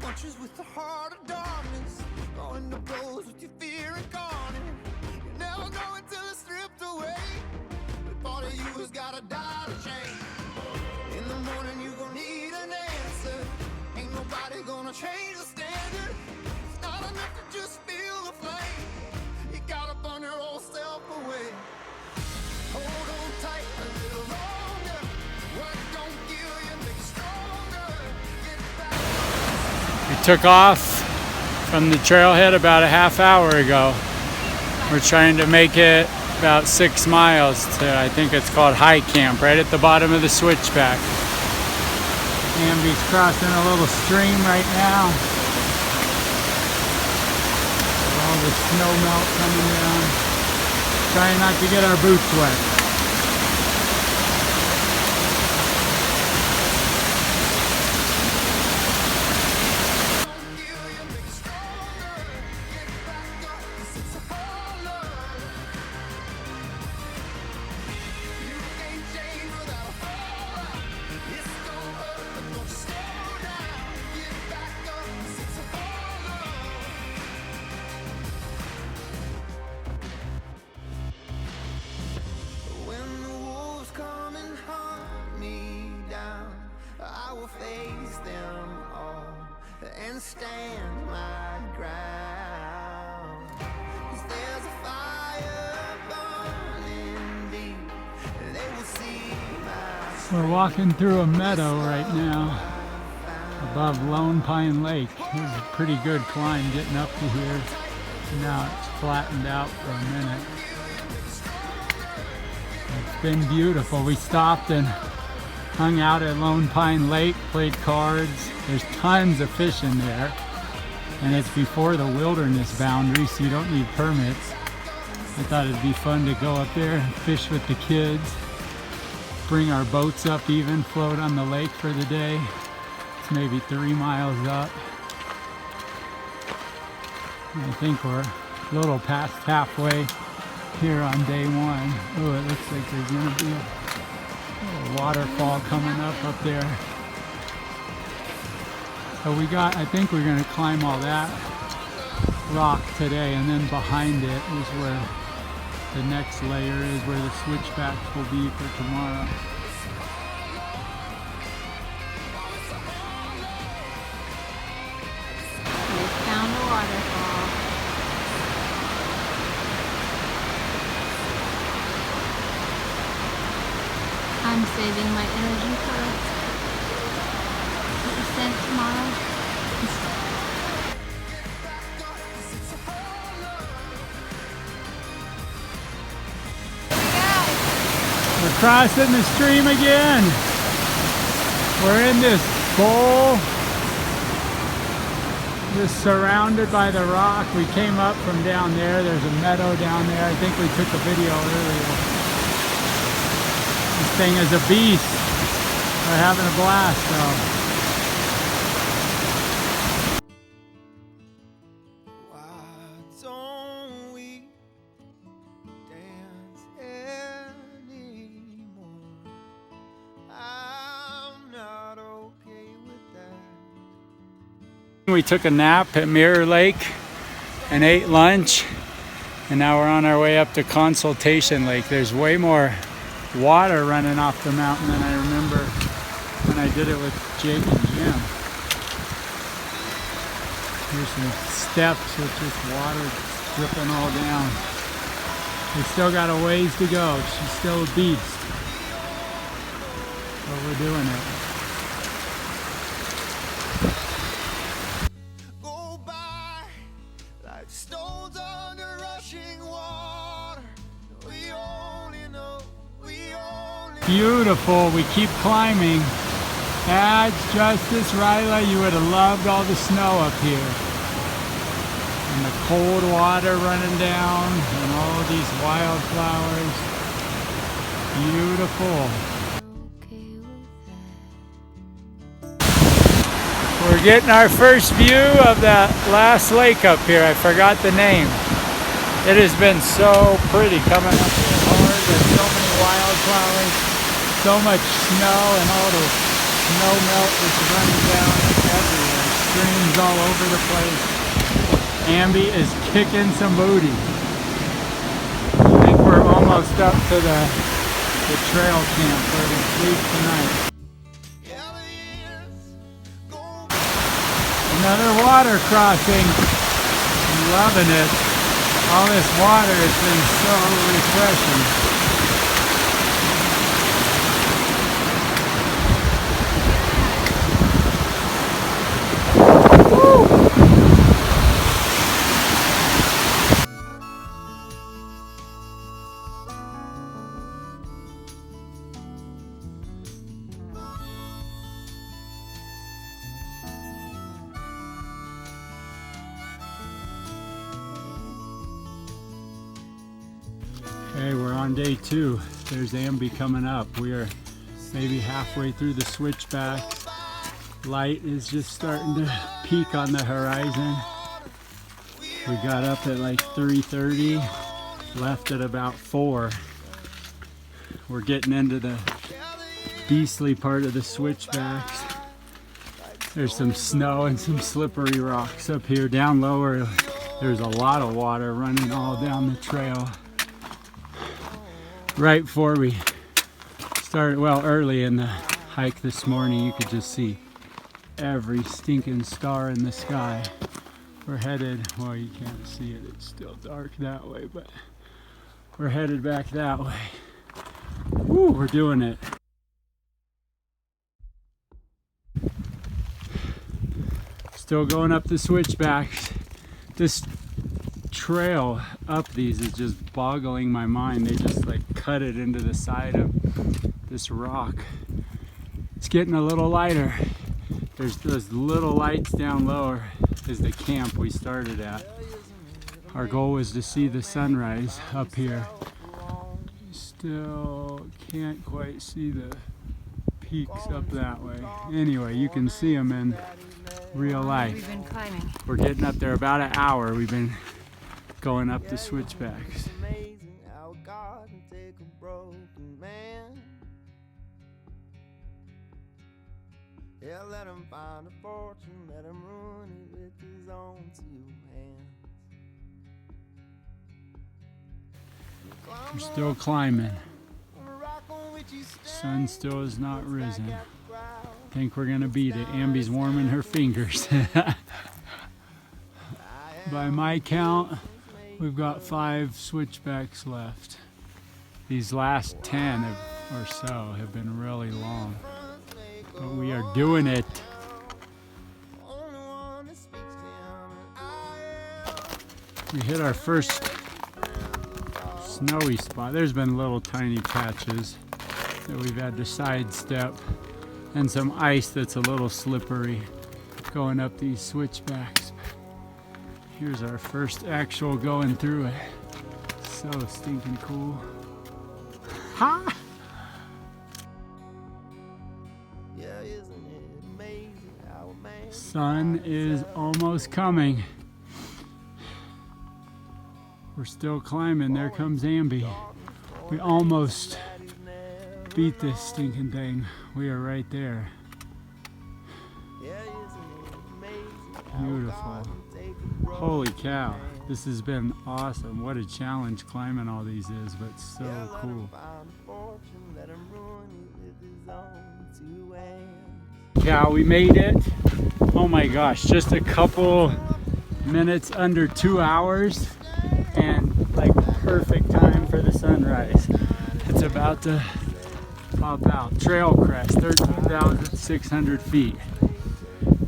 punches with the heart of darkness, going to blows with your fear incarnate. You never know until it's stripped away. The part of you has gotta die to change. In the morning you gon' need an answer. Ain't nobody gonna change the standard. It's not enough to just feel the flame. You gotta burn your old self away. Hold on tight a little longer. What don't kill you makes you stronger. Get back. We took off from the trailhead about a half hour ago. We're trying to make it about 6 miles to, I think it's called High Camp, right at the bottom of the switchback. Amby's crossing a little stream right now. All the snow melt coming down. Trying not to get our boots wet. I will face them all and stand my ground. 'Cause there's a fire burning deep. They will see my. We're walking through a meadow right now above Lone Pine Lake. It was a pretty good climb getting up to here. Now it's flattened out for a minute. It's been beautiful. We stopped and hung out at Lone Pine Lake, played cards. There's tons of fish in there. And it's before the wilderness boundary, so you don't need permits. I thought it'd be fun to go up there and fish with the kids. Bring our boats up even, float on the lake for the day. It's maybe 3 miles up. I think we're a little past halfway here on day one. Oh, it looks like there's gonna be a waterfall coming up there. So I think we're gonna climb all that rock today, and then behind it is where the next layer is, where the switchbacks will be for tomorrow. We found a waterfall. I'm saving my energy for the descent tomorrow. We're crossing the stream again. We're in this bowl, just surrounded by the rock. We came up from down there. There's a meadow down there. I think we took a video earlier. This thing is a beast. We're having a blast though. We took a nap at Mirror Lake and ate lunch, and now we're on our way up to Consultation Lake. There's way more water running off the mountain than I remember when I did it with Jake and Jim. Here's some steps with just water dripping all down. We still got a ways to go. She's still a beast, but we're doing it. Stones under rushing water. We only know, beautiful. We keep climbing. That's Justice Ryla. You would have loved all the snow up here. And the cold water running down and all these wildflowers. Beautiful. We're getting our first view of that last lake up here. I forgot the name. It has been so pretty coming up here hard. There's so many wildflowers, so much snow, and all the snow melt is running down everywhere. streams all over the place. Ambi is kicking some booty. I think we're almost up to the trail camp where we sleep tonight. Another water crossing. I'm loving it. All this water has been so refreshing. Okay, we're on day 2. There's Ambi coming up. We are maybe halfway through the switchback. Light is just starting to peak on the horizon. We got up at like 3:30, left at about 4. We're getting into the beastly part of the switchbacks. There's some snow and some slippery rocks up here. Down lower, there's a lot of water running all down the trail. Right before we started, well, early in the hike this morning, you could just see every stinking star in the sky. We're headed, well, you can't see it, it's still dark that way, but we're headed back that way. Woo, we're doing it. Still going up the switchbacks. This trail up these is just boggling my mind. They just like cut it into the side of this rock. It's getting a little lighter. There's those little lights down lower is the camp we started at. Our goal was to see the sunrise up here. Still can't quite see the peaks up that way. Anyway, you can see them in real life. We've been climbing. We're getting up there about an hour. We've been going up the switchbacks. Amazing how God can take a broken man. Yeah, let him find a fortune, let him ruin it with his own 2 hands. We're still climbing. Sun still has not risen. Think we're gonna beat it. Ambi's warming her fingers. By my count, we've got 5 switchbacks left. These last 10 or so have been really long, but we are doing it. We hit our first snowy spot. There's been little tiny patches that we've had to sidestep, and some ice that's a little slippery going up these switchbacks. Here's our first actual going through it. So stinking cool. Ha! Yeah, isn't it amazing how a man Sun is almost coming. We're still climbing. There comes Ambi. We almost beat this stinking thing. We are right there. Beautiful. Holy cow. This has been awesome. What a challenge climbing all these is, but so cool. Cow, we made it. Oh my gosh, just a couple minutes under 2 hours and like perfect time for the sunrise. It's about to pop out. Trail crest, 13,600 feet.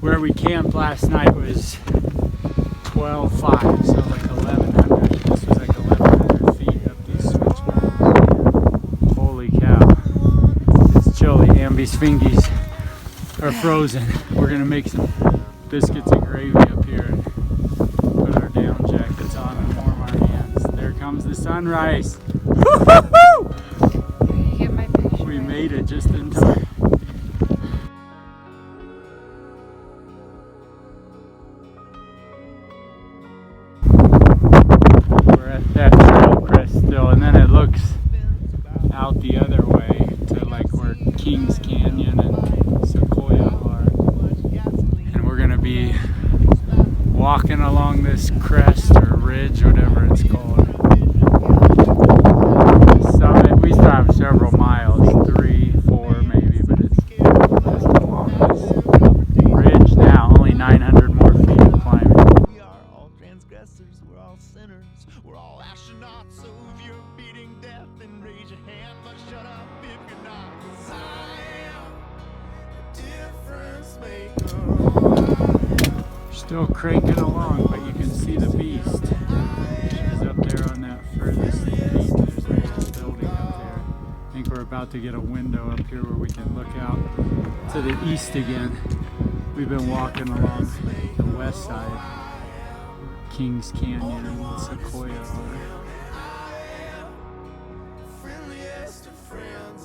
Where we camped last night was 12,500, so like 1,100. This was like 1,100 feet up these switchbacks. Holy cow. It's chilly. Ambi's fingies are frozen. We're gonna make some biscuits and gravy up here and put our down jackets on and warm our hands. There comes the sunrise. Woo-hoo-hoo! Get my picture. We made it just in time. We're at that trail crest still, and then it looks out the other way to like where Kings Canyon and Sequoia are. And we're gonna be walking along this crest or ridge, whatever it's called. Summit, we still have several miles, 3, 4 maybe, but it's just along this ridge now, only 900 more feet of climbing. We are all transgressors, we're all sinners, we're all astronauts. So if you're beating death, then raise your hand, but shut up if you're not. 'Cause I am a difference maker. Still cranking along, but you can see the beast. She's up there on that furthest peak. There's a little building up there. I think we're about to get a window up here where we can look out to the east again. We've been walking along the west side, Kings Canyon and Sequoia.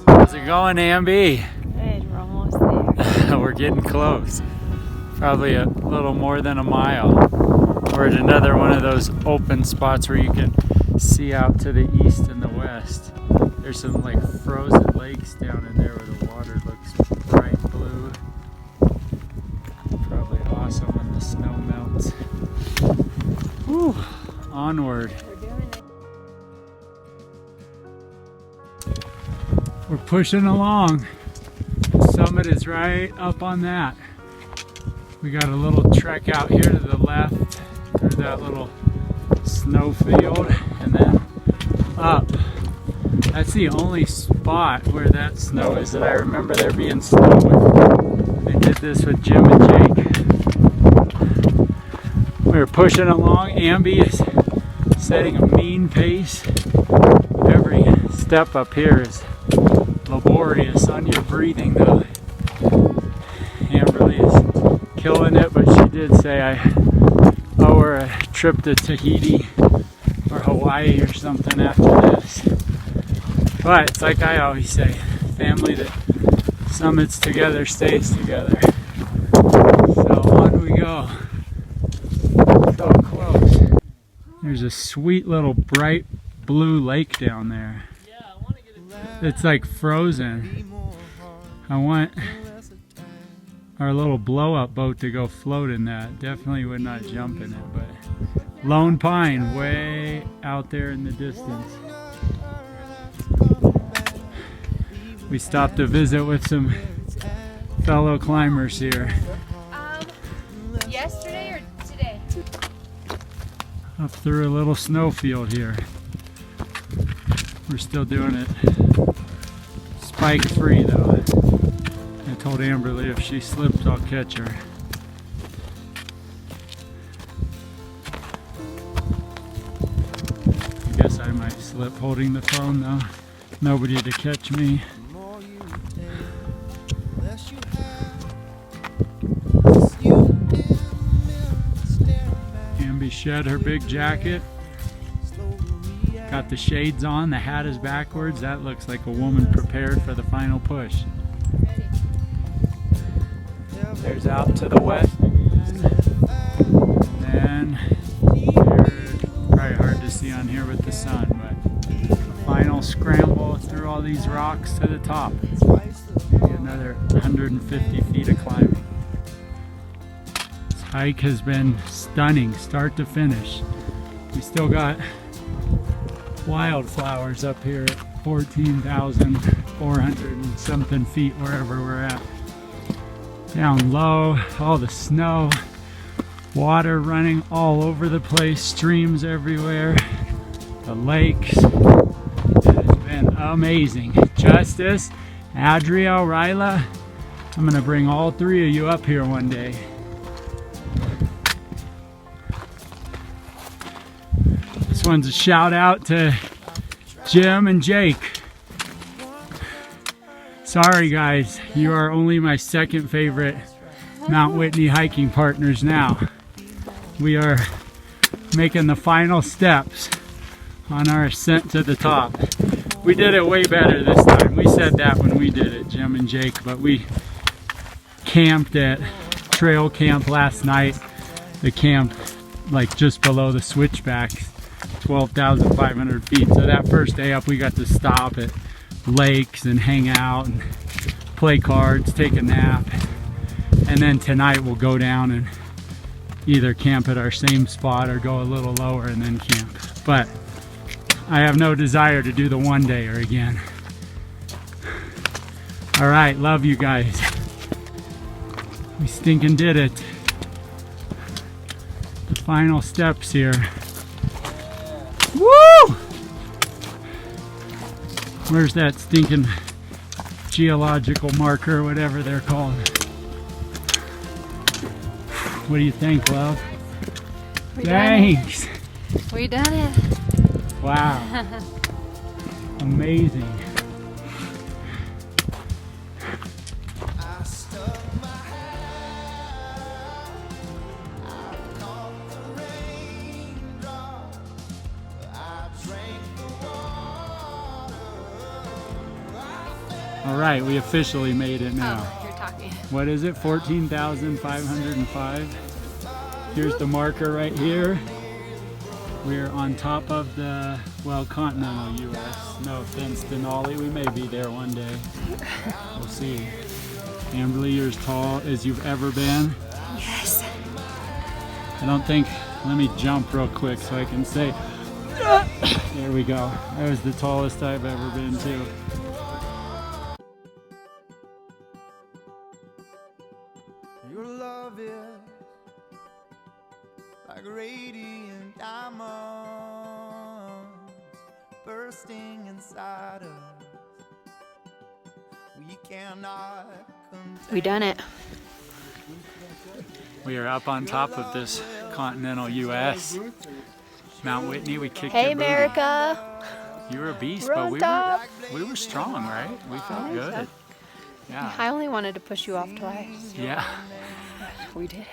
How's it going, Amby? Good, we're almost there. We're getting close. Probably a little more than a mile. We're at another one of those open spots where you can see out to the east and the west. There's some like frozen lakes down in there where the water looks bright blue. Probably awesome when the snow melts. Whew, onward. We're doing it. We're pushing along. The summit is right up on that. We got a little trek out here to the left through that little snow field and then up. That's the only spot where that snow is that I remember there being snow with. I did this with Jim and Jake. We're pushing along. Amby is setting a mean pace. Every step up here is laborious on your breathing though. Amberly is killing it, but she did say I owe her a trip to Tahiti or Hawaii or something after this. But it's like I always say, family that summits together stays together. So on we go. So close. There's a sweet little bright blue lake down there. It's like frozen. I want our little blow-up boat to go float in that. Definitely would not jump in it, but Lone Pine way out there in the distance. We stopped to visit with some fellow climbers here. Yesterday or today? Up through a little snowfield here. We're still doing it spike free though. I told Amberly if she slips, I'll catch her. I guess I might slip holding the phone though. Nobody to catch me. Amby shed her big jacket. Got the shades on, the hat is backwards. That looks like a woman prepared for the final push. There's out to the west again. And here, probably hard to see on here with the sun, but a final scramble through all these rocks to the top. Maybe another 150 feet of climbing. This hike has been stunning, start to finish. We still got wildflowers up here at 14,400 and something feet wherever we're at. Down low, all the snow, water running all over the place, streams everywhere, the lakes. It has been amazing. Justice, Adria, Ryla, I'm gonna bring all three of you up here one day. This one's a shout out to Jim and Jake. Sorry guys, you are only my second favorite Mt. Whitney hiking partners now. We are making the final steps on our ascent to the top. We did it way better this time. We said that when we did it, Jim and Jake, but we camped at trail camp last night. The camp like just below the switchbacks, 12,500 feet. So that first day up we got to stop at lakes and hang out and play cards, take a nap, and then tonight we'll go down and either camp at our same spot or go a little lower and then camp. But I have no desire to do the one-dayer again. All right, love you guys. We stinking did it. The final steps here. Woo! Where's that stinking geological marker, whatever they're called? What do you think, love? Thanks. We done it. Wow. Amazing. I stuck my hand, I caught the raindrops, I drank the water. All right, we officially made it now. Oh, you're talking. What is it? 14,505. Here's the marker right here. We're on top of the, well, continental U.S. No offense, Denali. We may be there one day. We'll see. Amberly, you're as tall as you've ever been. Yes. I don't think, let me jump real quick so I can say, there we go. That was the tallest I've ever been too. Your love is like radiant diamonds bursting inside us. We cannot contain. We done it. We are up on top of this continental U.S. Mount Whitney. We kicked Hey, your booty. America. You were a beast, We're but on we top. were strong, right? We felt good. Yeah. I only wanted to push you off twice. Yeah. We did it.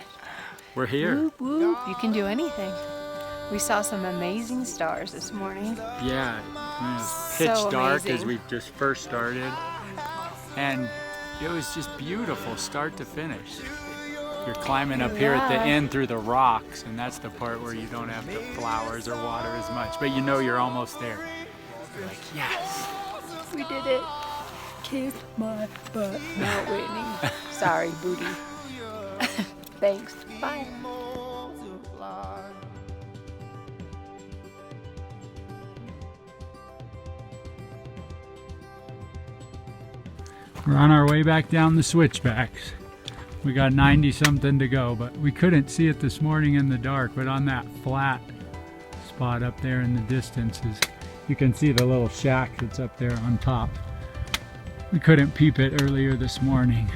We're here. Whoop, whoop. You can do anything. We saw some amazing stars this morning. Yeah. It was pitch So dark as amazing. we just first started. And it was just beautiful start to finish. You're climbing up here at the Yeah. end through the rocks, and that's the part where you don't have the flowers or water as much, but you know you're almost there. You're like, yes. We did it. Kiss my butt, Mount Whitney. Sorry, booty. Thanks. Bye. Multiply. We're on our way back down the switchbacks. We got 90 something to go, but we couldn't see it this morning in the dark, but on that flat spot up there in the distances, you can see the little shack that's up there on top. We couldn't peep it earlier this morning,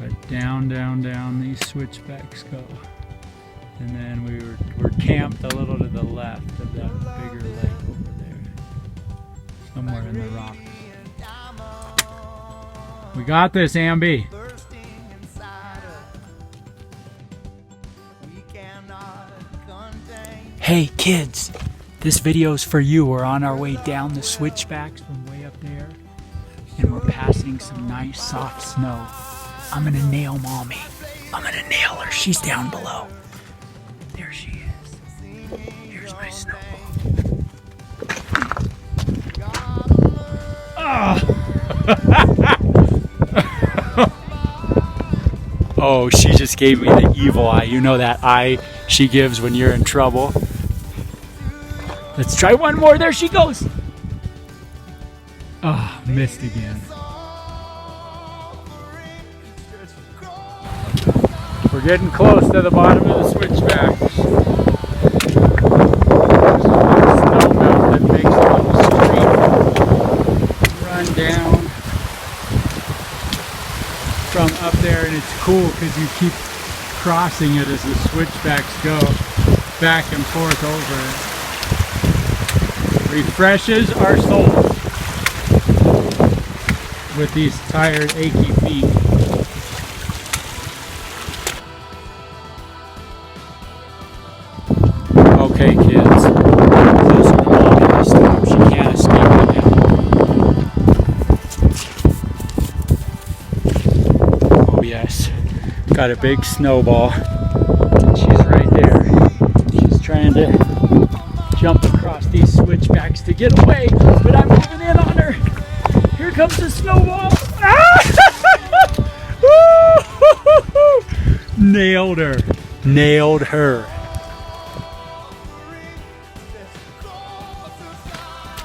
but down, down, down these switchbacks go. And then we're camped a little to the left of that bigger lake over there, somewhere in the rock. We got this, Ambi. Bursting inside us. We cannot contain. Hey kids, this video's for you. We're on our way down the switchbacks from way up there, and we're passing some nice soft snow. I'm gonna nail Mommy. I'm gonna nail her. She's down below. There she is. Here's my snowball. Oh, she just gave me the evil eye. You know that eye she gives when you're in trouble. Let's try one more. There she goes. Oh, missed again. We're getting close to the bottom of the switchback. There's a snow melt that makes the street run down from up there, and it's cool because you keep crossing it as the switchbacks go back and forth over it. Refreshes our souls with these tired, achy feet. Okay, kids, closer to Mommy this time. She can't escape me now. Oh yes, got a big snowball. She's right there. She's trying to jump across these switchbacks to get away, but I'm moving in on her. Here comes the snowball. Ah! Nailed her. Nailed her.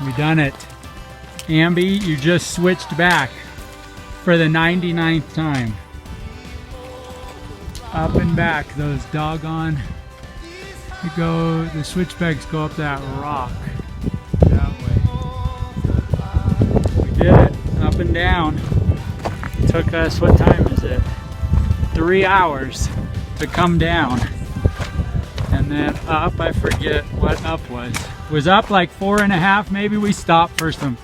We done it. Ambi, you just switched back for the 99th time. Up and back, those doggone, the switchbacks go up that rock that way. We did it, up and down. Took us, what time is it? 3 hours to come down. And then up, I forget what up was. Was up like 4.5, maybe. We stopped for some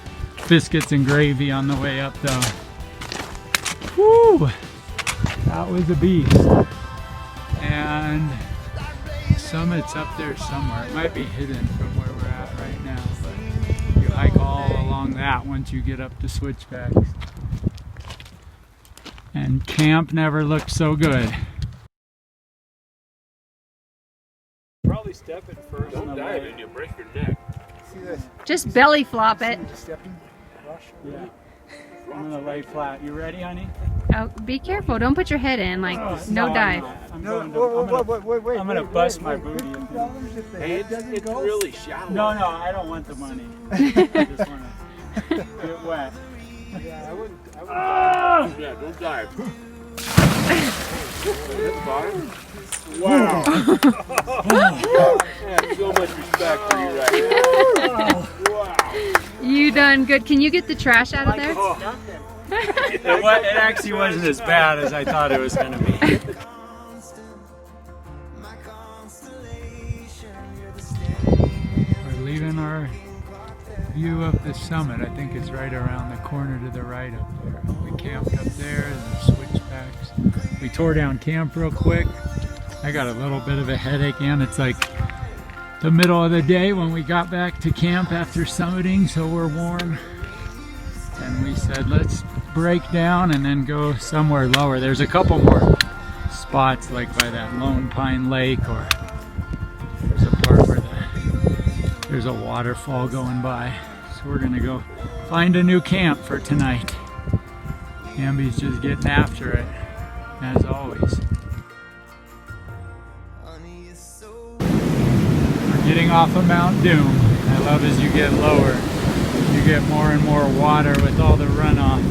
biscuits and gravy on the way up though. Woo! That was a beast. And summit's up there somewhere. It might be hidden from where we're at right now, but you hike all along that once you get up to switchbacks. And camp never looked so good. Probably step it first. Don't dive in, you'll break your neck. See this? Just belly flop it. Stepping, rush. Yeah. I'm gonna lay flat. You ready, honey? Oh, be careful. Don't put your head in. Like, no I'm dive. not. No, wait. I'm gonna bust my booty. $50 if the Hey, head doesn't it's go? really shallow. No, I don't want the money. I just wanna get wet. Yeah, I wouldn't. Yeah, don't dive. Wow. I have so much respect for you right now. Wow. You done good. Can you get the trash out of there? It actually wasn't as bad as I thought it was gonna be. We're leaving our view of the summit. I think it's right around the corner to the right up there. We camped up there, the switchbacks. We tore down camp real quick. I got a little bit of a headache, and it's like the middle of the day when we got back to camp after summiting, so we're warm. And we said, let's break down and then go somewhere lower. There's a couple more spots like by that Lone Pine Lake, or there's a part where there's a waterfall going by. So we're gonna go find a new camp for tonight. Ambi's just getting after it, as always. We're getting off of Mount Doom. I love as you get lower, you get more and more water with all the runoff.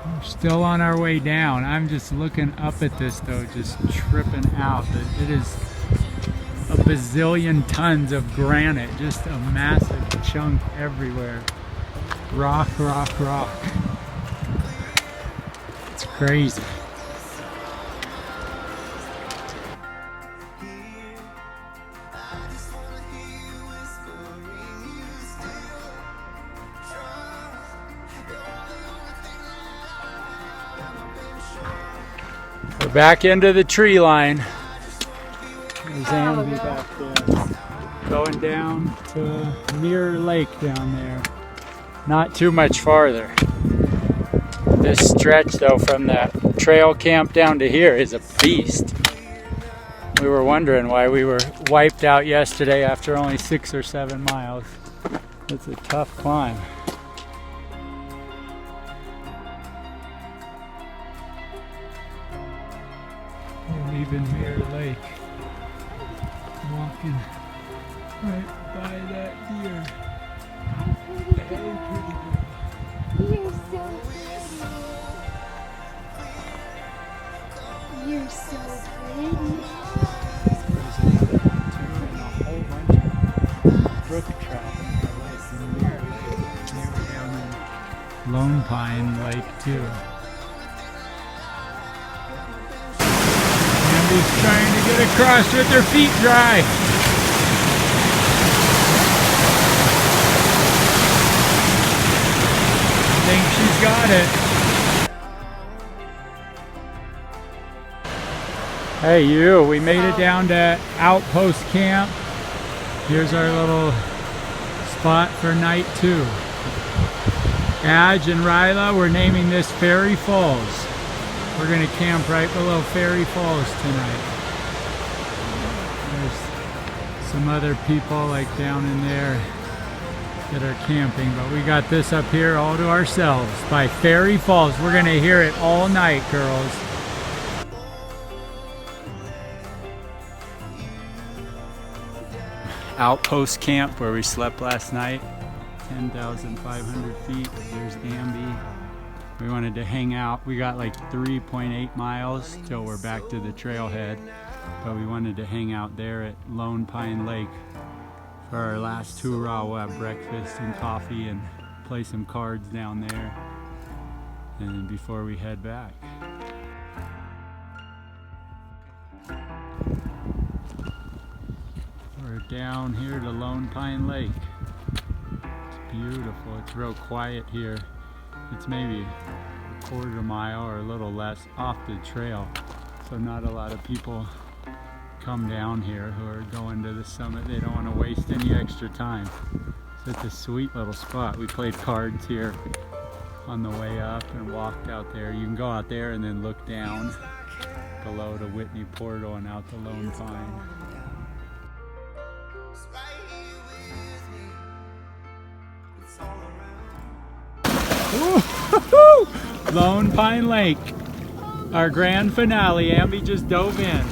We're still on our way down. I'm just looking up at this though, just tripping out. It is a bazillion tons of granite, just a massive chunk everywhere. Rock, rock, rock. It's crazy. We're back into the tree line. There's Ambi back there. Going down to Mirror Lake down there. Not too much farther. This stretch though from that trail camp down to here is a beast. We were wondering why we were wiped out yesterday after only 6 or 7 miles. It's a tough climb. We're leaving Mirror Lake. Walking right by that deer. Hey, pretty girl. You're so pretty. There's another one too, and a whole bunch of brook trout in the lake, in Mirror Lake. They were down in Lone Pine Lake too. Ambi's trying to get across with her feet dry. I think she's got it. Hey you, we made it down to Outpost Camp. Here's our little spot for night 2. Adge and Ryla, we're naming this Fairy Falls. We're gonna camp right below Fairy Falls tonight. There's some other people like down in there. that are camping, but we got this up here all to ourselves by Fairy Falls. We're gonna hear it all night, girls. Outpost camp where we slept last night, 10,500 feet. There's Ambi. We wanted to hang out. We got like 3.8 miles till we're back to the trailhead, but we wanted to hang out there at Lone Pine Lake for our last hoorah. We'll have breakfast and coffee and play some cards down there, and before we head back. We're down here to Lone Pine Lake. It's beautiful. It's real quiet here. It's maybe a quarter mile or a little less off the trail, so not a lot of people come down here who are going to the summit. They don't want to waste any extra time. So it's a sweet little spot. We played cards here on the way up and walked out there. You can go out there and then look down below the Whitney portal and out to Lone Pine. Woo-hoo-hoo! Lone Pine Lake, our grand finale. Ambi just dove in.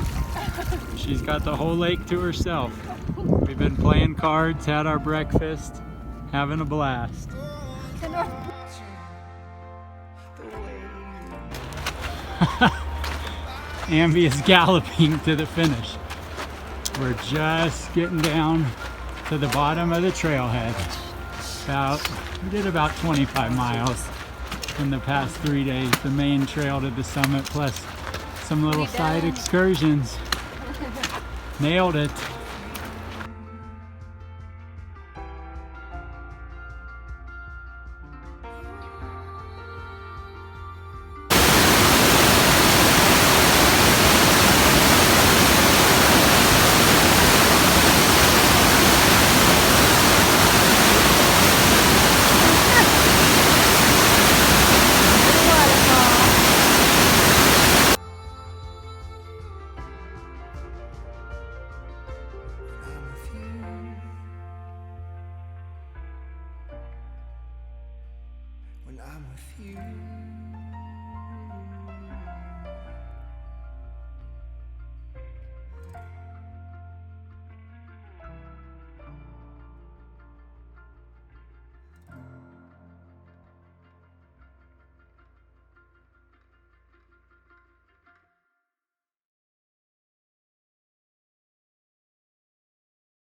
She's got the whole lake to herself. We've been playing cards, had our breakfast, having a blast. Ambi is galloping to the finish. We're just getting down to the bottom of the trailhead. We did about 25 miles in the past 3 days. The main trail to the summit plus some little side excursions. Nailed it.